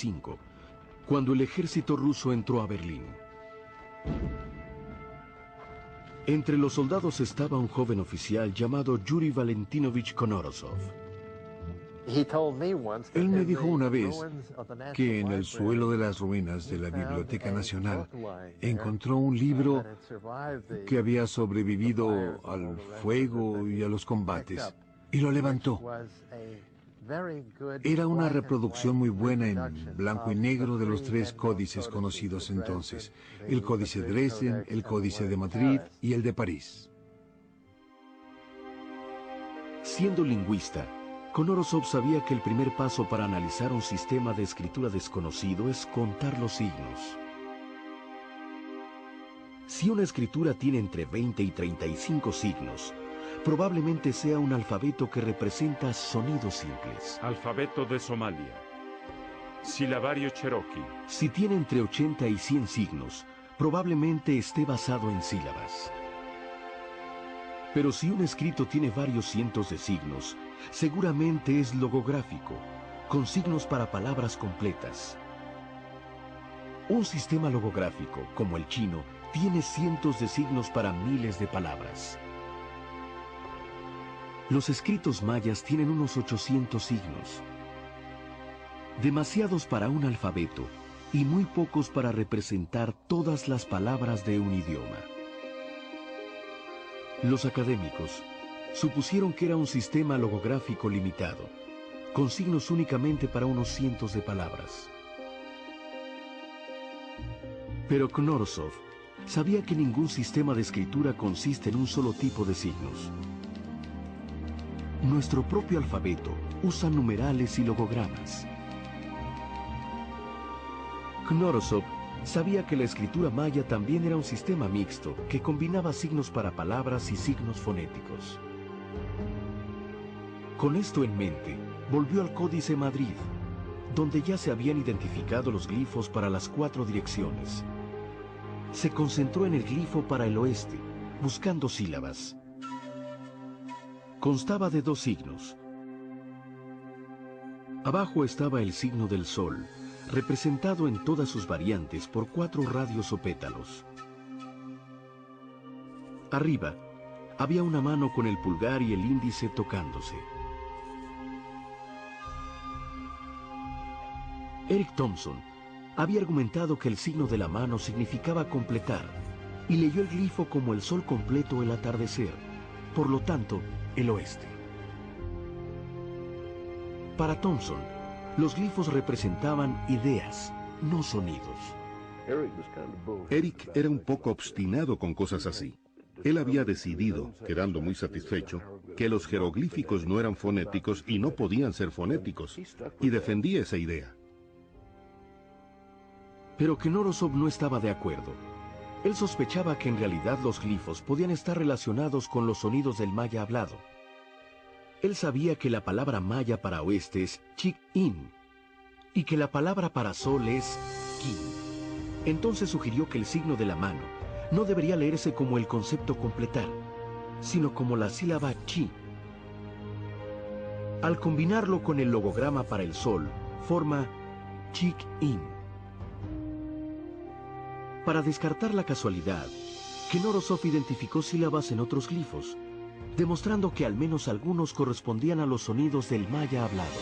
1945, cuando el ejército ruso entró a Berlín. Entre los soldados estaba un joven oficial llamado Yuri Valentinovich Konorosov. Él me dijo una vez que en el suelo de las ruinas de la Biblioteca Nacional encontró un libro que había sobrevivido al fuego y a los combates, y lo levantó. Era una reproducción muy buena en blanco y negro de los 3 códices conocidos entonces: el Códice de Dresden, el Códice de Madrid y el de París. Siendo lingüista, Konorosov sabía que el primer paso para analizar un sistema de escritura desconocido es contar los signos. Si una escritura tiene entre 20 y 35 signos, probablemente sea un alfabeto que representa sonidos simples. Alfabeto de Somalia. Silabario Cherokee. Si tiene entre 80 y 100 signos, probablemente esté basado en sílabas. Pero si un escrito tiene varios cientos de signos, seguramente es logográfico, con signos para palabras completas. Un sistema logográfico, como el chino, tiene cientos de signos para miles de palabras. Los escritos mayas tienen unos 800 signos. Demasiados para un alfabeto y muy pocos para representar todas las palabras de un idioma. Los académicos supusieron que era un sistema logográfico limitado, con signos únicamente para unos cientos de palabras. Pero Konorosov sabía que ningún sistema de escritura consiste en un solo tipo de signos. Nuestro propio alfabeto usa numerales y logogramas. Konorosov sabía que la escritura maya también era un sistema mixto que combinaba signos para palabras y signos fonéticos. Con esto en mente, volvió al Códice Madrid, donde ya se habían identificado los glifos para las 4 direcciones. Se concentró en el glifo para el oeste, buscando sílabas. Constaba de 2 signos. Abajo estaba el signo del sol, representado en todas sus variantes por 4 radios o pétalos. Arriba, había una mano con el pulgar y el índice tocándose. Eric Thompson había argumentado que el signo de la mano significaba completar, y leyó el glifo como el sol completo o el atardecer, por lo tanto, el oeste. Para Thompson, los glifos representaban ideas, no sonidos. Eric era un poco obstinado con cosas así. Él había decidido, quedando muy satisfecho, que los jeroglíficos no eran fonéticos y no podían ser fonéticos, y defendía esa idea. Pero Konorosov no estaba de acuerdo. Él sospechaba que en realidad los glifos podían estar relacionados con los sonidos del maya hablado. Él sabía que la palabra maya para oeste es chik-in y que la palabra para sol es kin. Entonces sugirió que el signo de la mano no debería leerse como el concepto completar, sino como la sílaba chi. Al combinarlo con el logograma para el sol, forma chik-in. Para descartar la casualidad, Konorosov identificó sílabas en otros glifos, demostrando que al menos algunos correspondían a los sonidos del maya hablado.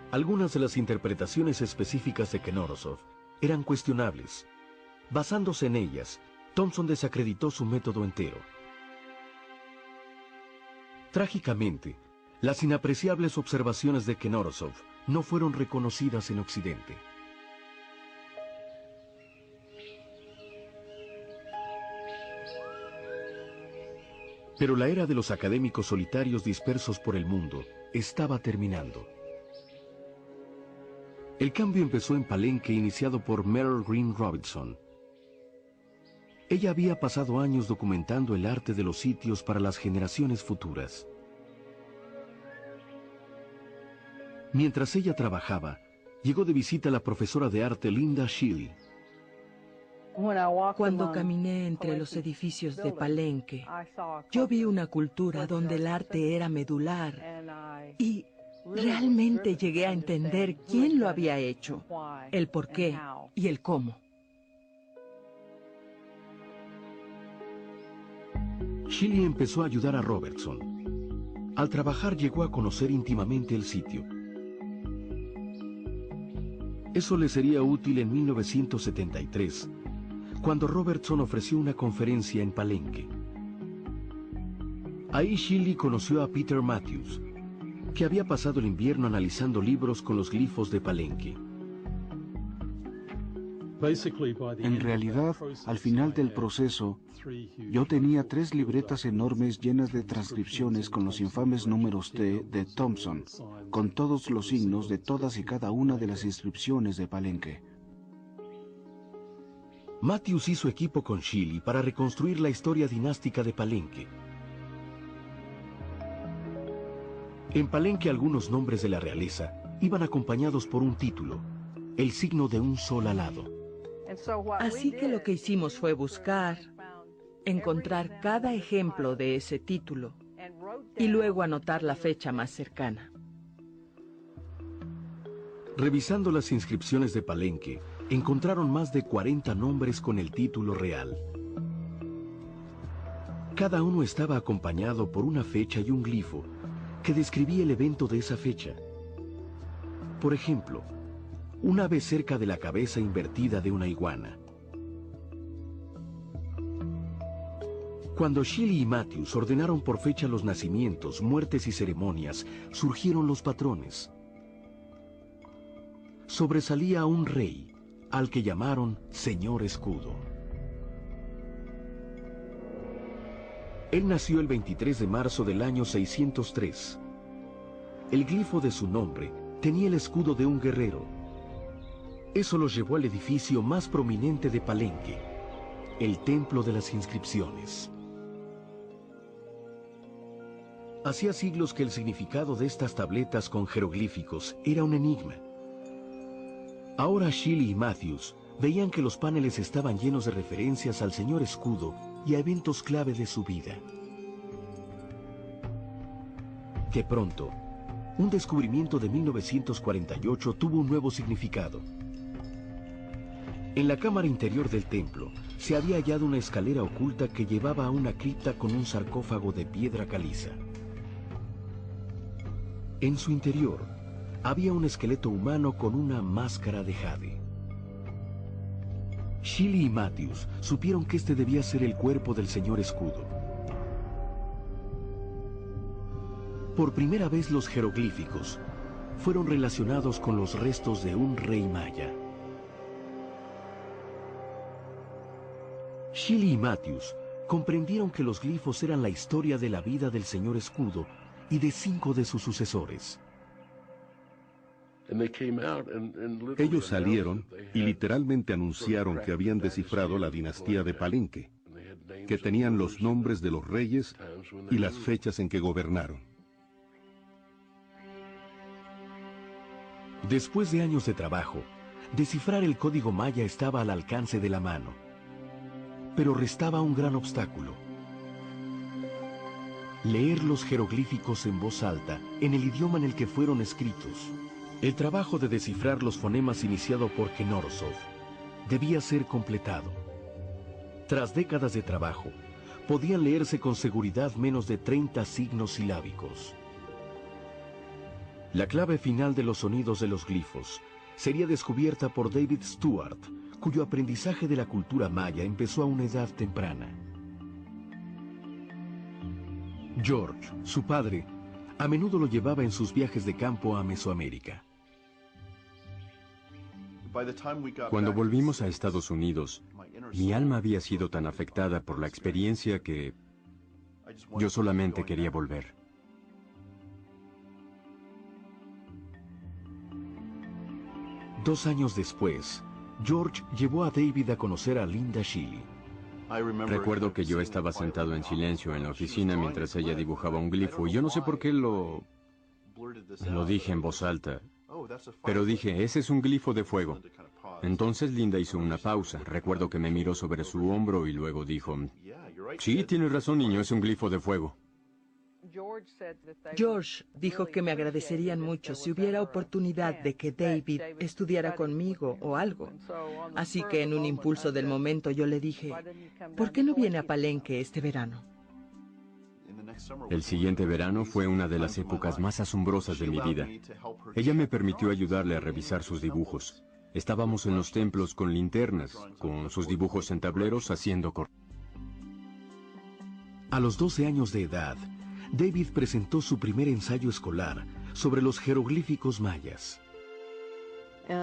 Algunas de las interpretaciones específicas de Konorosov eran cuestionables. Basándose en ellas, Thompson desacreditó su método entero. Trágicamente, las inapreciables observaciones de Konorosov no fueron reconocidas en Occidente. Pero la era de los académicos solitarios dispersos por el mundo estaba terminando. El cambio empezó en Palenque, iniciado por Merrill Green Robinson. Ella había pasado años documentando el arte de los sitios para las generaciones futuras. Mientras ella trabajaba, llegó de visita la profesora de arte Linda Sheely. Cuando caminé entre los edificios de Palenque, yo vi una cultura donde el arte era medular y Realmente llegué a entender quién lo había hecho, el por qué y el cómo. Shelley empezó a ayudar a Robertson. Al trabajar llegó a conocer íntimamente el sitio. Eso le sería útil en 1973, cuando Robertson ofreció una conferencia en Palenque. Ahí Shelley conoció a Peter Matthews, que había pasado el invierno analizando libros con los glifos de Palenque. En realidad, al final del proceso, yo tenía 3 libretas enormes llenas de transcripciones con los infames números T de Thompson, con todos los signos de todas y cada una de las inscripciones de Palenque. Matthews hizo equipo con Shelley para reconstruir la historia dinástica de Palenque. En Palenque algunos nombres de la realeza iban acompañados por un título, el signo de un sol alado. Así que lo que hicimos fue buscar, encontrar cada ejemplo de ese título y luego anotar la fecha más cercana. Revisando las inscripciones de Palenque, encontraron más de 40 nombres con el título real. Cada uno estaba acompañado por una fecha y un glifo que describía el evento de esa fecha. Por ejemplo, un ave cerca de la cabeza invertida de una iguana. Cuando Shelley y Matthews ordenaron por fecha los nacimientos, muertes y ceremonias, surgieron los patrones. Sobresalía un rey, al que llamaron Señor Escudo. Él nació el 23 de marzo del año 603. El glifo de su nombre tenía el escudo de un guerrero. Eso los llevó al edificio más prominente de Palenque, el Templo de las Inscripciones. Hacía siglos que el significado de estas tabletas con jeroglíficos era un enigma. Ahora Shelley y Matthews veían que los paneles estaban llenos de referencias al Señor Escudo y a eventos clave de su vida. De pronto, un descubrimiento de 1948 tuvo un nuevo significado. En la cámara interior del templo se había hallado una escalera oculta que llevaba a una cripta con un sarcófago de piedra caliza. En su interior había un esqueleto humano con una máscara de jade. Shelley y Matthews supieron que este debía ser el cuerpo del Señor Escudo. Por primera vez los jeroglíficos fueron relacionados con los restos de un rey maya. Shelley y Matthews comprendieron que los glifos eran la historia de la vida del Señor Escudo y de 5 de sus sucesores. Ellos salieron y literalmente anunciaron que habían descifrado la dinastía de Palenque, que tenían los nombres de los reyes y las fechas en que gobernaron. Después de años de trabajo, descifrar el código maya estaba al alcance de la mano. Pero restaba un gran obstáculo: leer los jeroglíficos en voz alta, en el idioma en el que fueron escritos. El trabajo de descifrar los fonemas iniciado por Kenorsov debía ser completado. Tras décadas de trabajo, podían leerse con seguridad menos de 30 signos silábicos. La clave final de los sonidos de los glifos sería descubierta por David Stewart, cuyo aprendizaje de la cultura maya empezó a una edad temprana. George, su padre, a menudo lo llevaba en sus viajes de campo a Mesoamérica. Cuando volvimos a Estados Unidos, mi alma había sido tan afectada por la experiencia que yo solamente quería volver. Dos años después, George llevó a David a conocer a Linda Shelley. Recuerdo que yo estaba sentado en silencio en la oficina mientras ella dibujaba un glifo y yo no sé por qué lo dije en voz alta, pero dije, ese es un glifo de fuego. Entonces Linda hizo una pausa. Recuerdo que me miró sobre su hombro y luego dijo, sí, tienes razón, niño, es un glifo de fuego. George dijo que me agradecerían mucho si hubiera oportunidad de que David estudiara conmigo o algo. Así que en un impulso del momento yo le dije, ¿por qué no viene a Palenque este verano? El siguiente verano fue una de las épocas más asombrosas de mi vida. Ella me permitió ayudarle a revisar sus dibujos. Estábamos en los templos con linternas, con sus dibujos en tableros haciendo A los 12 años de edad, David presentó su primer ensayo escolar sobre los jeroglíficos mayas.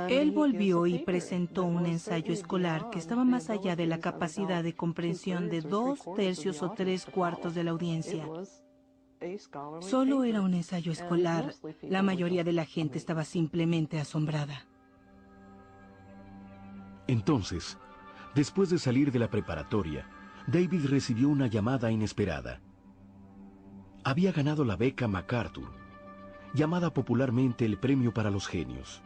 Él volvió y presentó un ensayo escolar que estaba más allá de la capacidad de comprensión de 2/3 o 3/4 de la audiencia. Solo era un ensayo escolar. La mayoría de la gente estaba simplemente asombrada. Entonces, después de salir de la preparatoria, David recibió una llamada inesperada. Había ganado la beca MacArthur, llamada popularmente el Premio para los Genios.